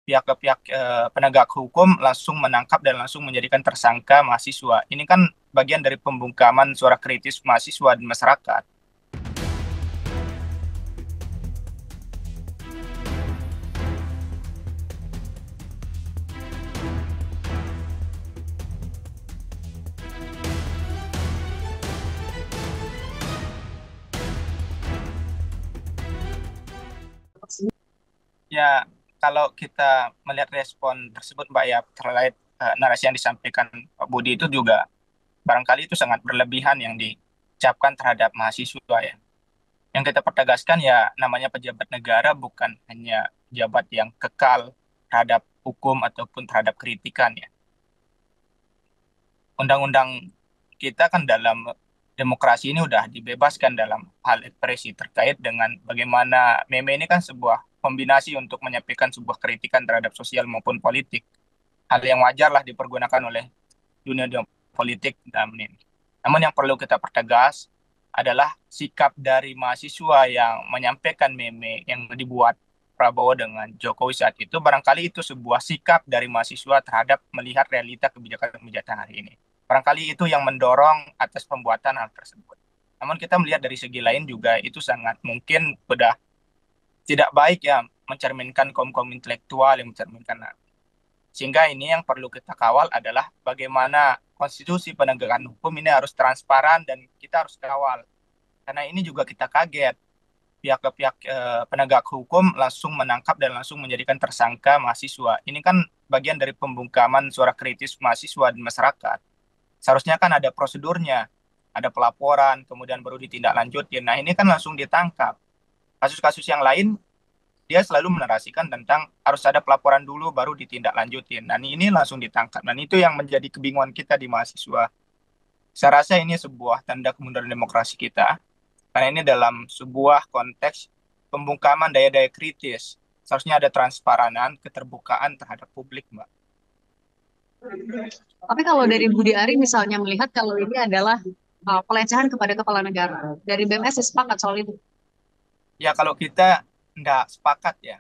pihak-pihak penegak hukum langsung menangkap dan langsung menjadikan tersangka mahasiswa. Ini kan bagian dari pembungkaman suara kritis mahasiswa dan masyarakat. Ya, kalau kita melihat respon tersebut, Mbak, ya, terkait narasi yang disampaikan Pak Budi itu juga barangkali itu sangat berlebihan yang diucapkan terhadap mahasiswa ya. Yang kita pertegaskan ya namanya pejabat negara bukan hanya pejabat yang kekal terhadap hukum ataupun terhadap kritikan ya. Undang-undang kita kan dalam demokrasi ini udah dibebaskan dalam hal ekspresi terkait dengan bagaimana meme ini kan sebuah kombinasi untuk menyampaikan sebuah kritikan terhadap sosial maupun politik. Hal yang wajar lah dipergunakan oleh dunia politik dalam ini. Namun yang perlu kita pertegas adalah sikap dari mahasiswa yang menyampaikan meme yang dibuat Prabowo dengan Jokowi saat itu, barangkali itu sebuah sikap dari mahasiswa terhadap melihat realita kebijakan-kebijakan hari ini. Barangkali itu yang mendorong atas pembuatan hal tersebut. Namun kita melihat dari segi lain juga itu sangat mungkin sudah tidak baik ya mencerminkan kaum-kaum intelektual yang mencerminkan. Sehingga ini yang perlu kita kawal adalah bagaimana konstitusi penegakan hukum ini harus transparan dan kita harus kawal. Karena ini juga kita kaget pihak-pihak penegak hukum langsung menangkap dan langsung menjadikan tersangka mahasiswa. Ini kan bagian dari pembungkaman suara kritis mahasiswa dan masyarakat. Seharusnya kan ada prosedurnya, ada pelaporan, kemudian baru ditindaklanjutin. Nah ini kan langsung ditangkap. Kasus-kasus yang lain dia selalu menarasikan tentang harus ada pelaporan dulu baru ditindaklanjutin. Dan ini langsung ditangkap. Dan itu yang menjadi kebingungan kita di mahasiswa. Saya rasa ini sebuah tanda kemunduran demokrasi kita. Karena ini dalam sebuah konteks pembungkaman daya-daya kritis. Seharusnya ada transparanan, keterbukaan terhadap publik, Mbak. Tapi kalau dari Budi Ari misalnya melihat kalau ini adalah pelecehan kepada kepala negara, dari BMS sepakat soal itu. Ya kalau kita nggak sepakat ya,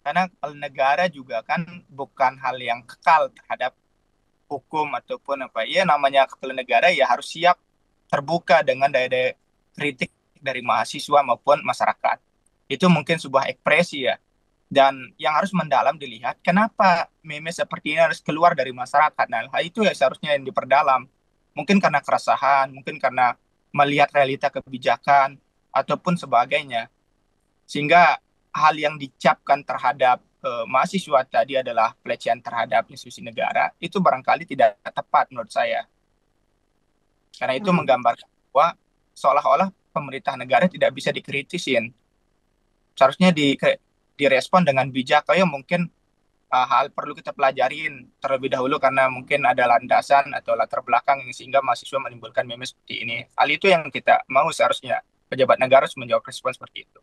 karena kepala negara juga kan bukan hal yang kekal terhadap hukum ataupun apa. Ya namanya kepala negara ya harus siap terbuka dengan daya-daya kritik dari mahasiswa maupun masyarakat. Itu mungkin sebuah ekspresi ya. Dan yang harus mendalam dilihat, kenapa meme seperti ini harus keluar dari masyarakat. Nah, hal itu ya seharusnya yang diperdalam. Mungkin karena keresahan, mungkin karena melihat realita kebijakan, ataupun sebagainya. Sehingga hal yang dicapkan terhadap mahasiswa tadi adalah pelecehan terhadap institusi negara, itu barangkali tidak tepat menurut saya. Karena itu menggambarkan bahwa seolah-olah pemerintah negara tidak bisa dikritisin. Seharusnya direspon dengan bijak. Kayak mungkin hal perlu kita pelajarin terlebih dahulu karena mungkin ada landasan atau latar belakang yang sehingga mahasiswa menimbulkan meme seperti ini. Hal itu yang kita mau seharusnya pejabat negara harus menjawab respon seperti itu.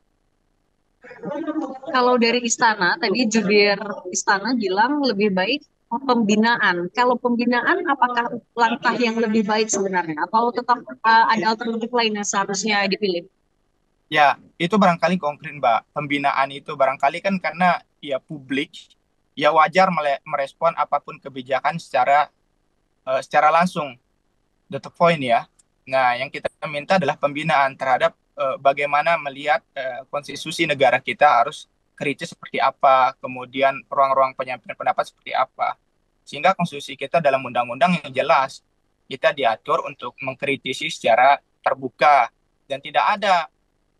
Kalau dari istana, tadi jubir istana bilang lebih baik pembinaan. Kalau pembinaan, apakah langkah yang lebih baik sebenarnya? Atau tetap ada alternatif lain yang seharusnya dipilih? Ya, itu barangkali konkret, Mbak. Pembinaan itu barangkali kan karena ya publik ya wajar merespon apapun kebijakan secara langsung, the point ya. Nah, yang kita minta adalah pembinaan terhadap bagaimana melihat konstitusi negara kita harus kritis seperti apa, kemudian ruang-ruang penyampaian pendapat seperti apa. Sehingga konstitusi kita dalam undang-undang yang jelas, kita diatur untuk mengkritisi secara terbuka dan tidak ada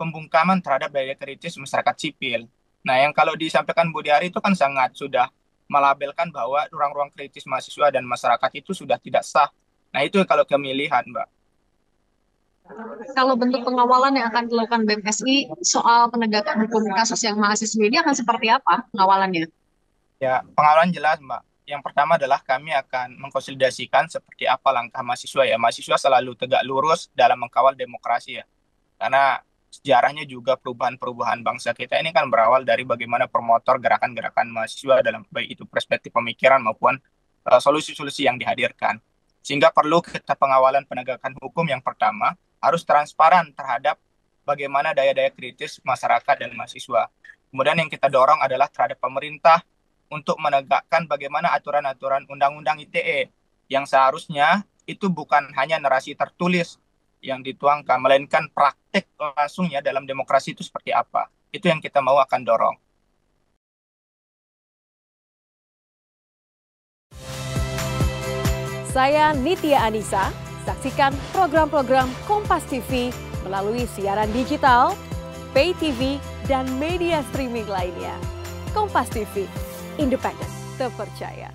pembungkaman terhadap daya kritis masyarakat sipil. Nah, yang kalau disampaikan Budi Ari itu kan sangat sudah melabelkan bahwa ruang-ruang kritis mahasiswa dan masyarakat itu sudah tidak sah. Nah, itu kalau kami lihat, Mbak. Kalau bentuk pengawalan yang akan dilakukan BMSI soal penegakan hukum kasus yang mahasiswa ini akan seperti apa pengawalannya? Ya, pengawalan jelas, Mbak. Yang pertama adalah kami akan mengkonsolidasikan seperti apa langkah mahasiswa ya. Mahasiswa selalu tegak lurus dalam mengkawal demokrasi ya. Karena sejarahnya juga perubahan-perubahan bangsa kita ini kan berawal dari bagaimana promotor gerakan-gerakan mahasiswa dalam baik itu perspektif pemikiran maupun solusi-solusi yang dihadirkan. Sehingga perlu kita pengawalan penegakan hukum yang pertama harus transparan terhadap bagaimana daya-daya kritis masyarakat dan mahasiswa. Kemudian yang kita dorong adalah terhadap pemerintah untuk menegakkan bagaimana aturan-aturan Undang-Undang ITE yang seharusnya itu bukan hanya narasi tertulis yang dituangkan, melainkan praktek langsungnya dalam demokrasi itu seperti apa. Itu yang kita mau akan dorong. Saya Nitya Anissa, saksikan program-program Kompas TV melalui siaran digital, pay TV, dan media streaming lainnya. Kompas TV, independen, terpercaya.